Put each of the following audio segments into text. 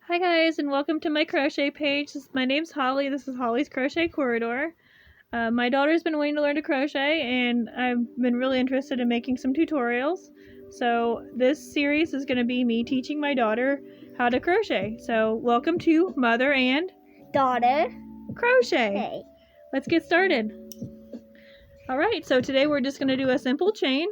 Hi guys, and welcome to my crochet page. My name's Holly. This is Holly's Crochet Corridor. My daughter's been wanting to learn to crochet, and I've been really interested in making some tutorials. So this series is going to be me teaching my daughter how to crochet. So welcome to Mother and Daughter Crochet. Hey. Let's get started. Alright, so today we're just going to do a simple chain.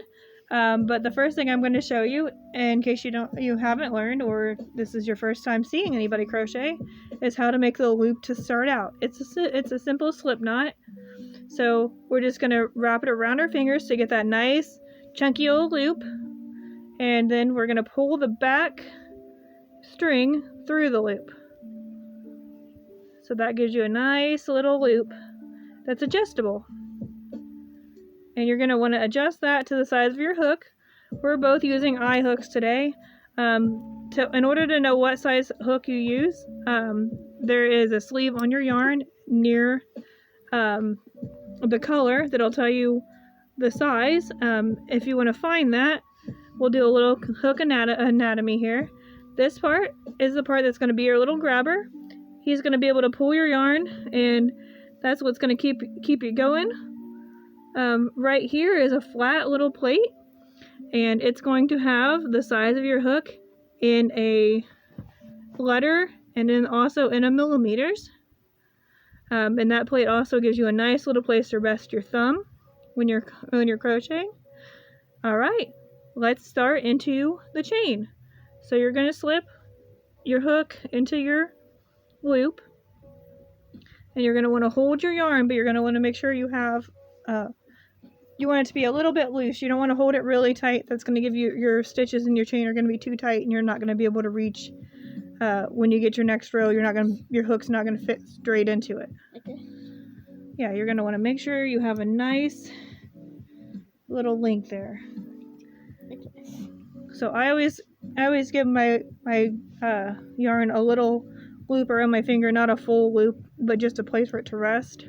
But the first thing I'm going to show you, in case you haven't learned, or this is your first time seeing anybody crochet, is how to make the loop to start out. It's a simple slip knot. So we're just going to wrap it around our fingers to get that nice chunky old loop, and then we're going to pull the back string through the loop. So that gives you a nice little loop that's adjustable. And you're going to want to adjust that to the size of your hook. We're both using eye hooks today. In order to know what size hook you use, there is a sleeve on your yarn near the color that'll tell you the size. If you want to find that, we'll do a little hook anatomy here. This part is the part that's going to be your little grabber. He's going to be able to pull your yarn, and that's what's going to keep you going. Right here is a flat little plate, and it's going to have the size of your hook in a letter and then also in a millimeters. And that plate also gives you a nice little place to rest your thumb when you're crocheting. All right, let's start into the chain. So you're going to slip your hook into your loop, and you're going to want to hold your yarn, but you're going to want to make sure you have you want it to be a little bit loose. You don't want to hold it really tight. That's going to give you, your stitches in your chain are going to be too tight, and you're not going to be able to reach when you get your next row. Your hook's not going to fit straight into it. Okay. Yeah, you're going to want to make sure you have a nice little length there. Okay. So I always give my yarn a little loop around my finger, not a full loop, but just a place for it to rest.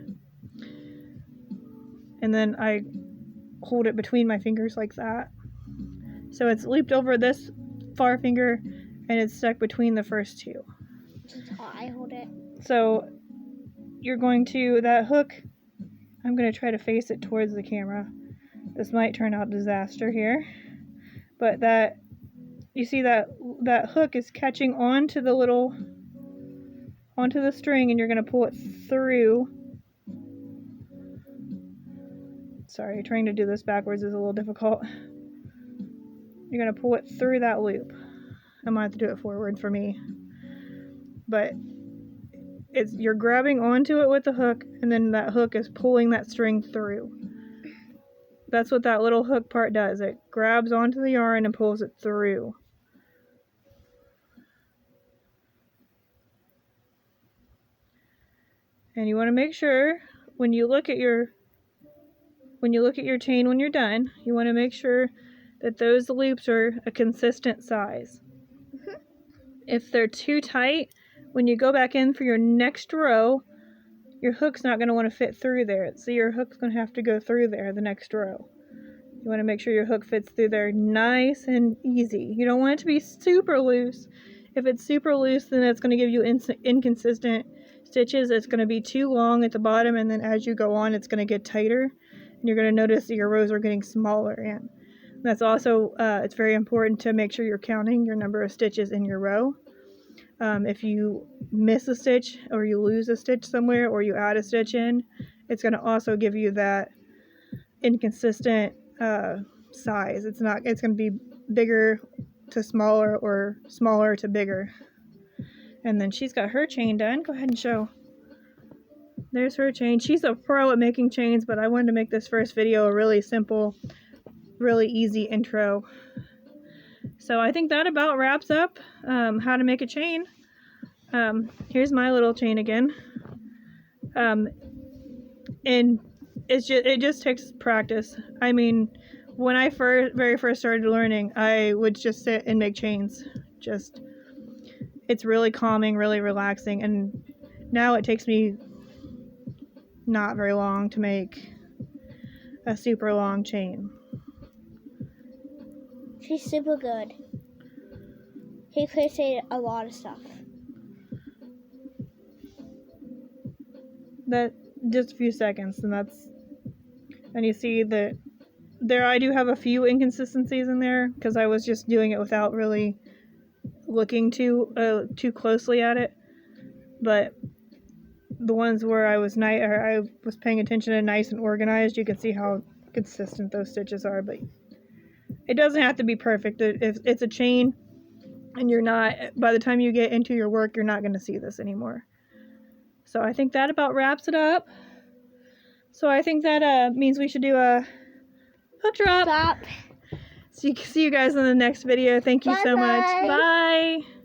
And then I hold it between my fingers like that. So it's looped over this far finger, and it's stuck between the first two. That's how I hold it. So you're going to, that hook, I'm going to try to face it towards the camera. This might turn out disaster here. But that, you see that hook is catching onto the string, and you're going to pull it through. Sorry, trying to do this backwards is a little difficult. You're going to pull it through that loop. I might have to do it forward for me. But you're grabbing onto it with the hook, and then that hook is pulling that string through. That's what that little hook part does. It grabs onto the yarn and pulls it through. And you want to make sure when you look at your chain when you're done, you want to make sure that those loops are a consistent size. If they're too tight, when you go back in for your next row, your hook's not going to want to fit through there. So your hook's going to have to go through there the next row. You want to make sure your hook fits through there nice and easy. You don't want it to be super loose. If it's super loose, then it's going to give you inconsistent stitches. It's going to be too long at the bottom, and then as you go on, it's going to get tighter. And you're going to notice that your rows are getting smaller. And that's also, it's very important to make sure you're counting your number of stitches in your row. If you miss a stitch, or you lose a stitch somewhere, or you add a stitch in, it's going to also give you that inconsistent size. It's going to be bigger to smaller, or smaller to bigger. And then she's got her chain done. Go ahead and show. There's her chain. She's a pro at making chains, but I wanted to make this first video a really simple, really easy intro. So I think that about wraps up how to make a chain. Here's my little chain again. And it just takes practice. I mean, when I very first started learning, I would just sit and make chains. It's really calming, really relaxing, and now it takes me not very long to make a super long chain. She's super good. He crocheted a lot of stuff. that just a few seconds, and you see that there I do have a few inconsistencies in there because I was just doing it without really looking too closely at it. But the ones where I was paying attention and nice and organized, you can see how consistent those stitches are. But it doesn't have to be perfect. If it's a chain and you're not, by the time you get into your work, you're not going to see this anymore. So I think that about wraps it up. So I think that means we should do a hook drop. Stop. So see you guys in the next video. Thank you so much. Bye-bye. Bye.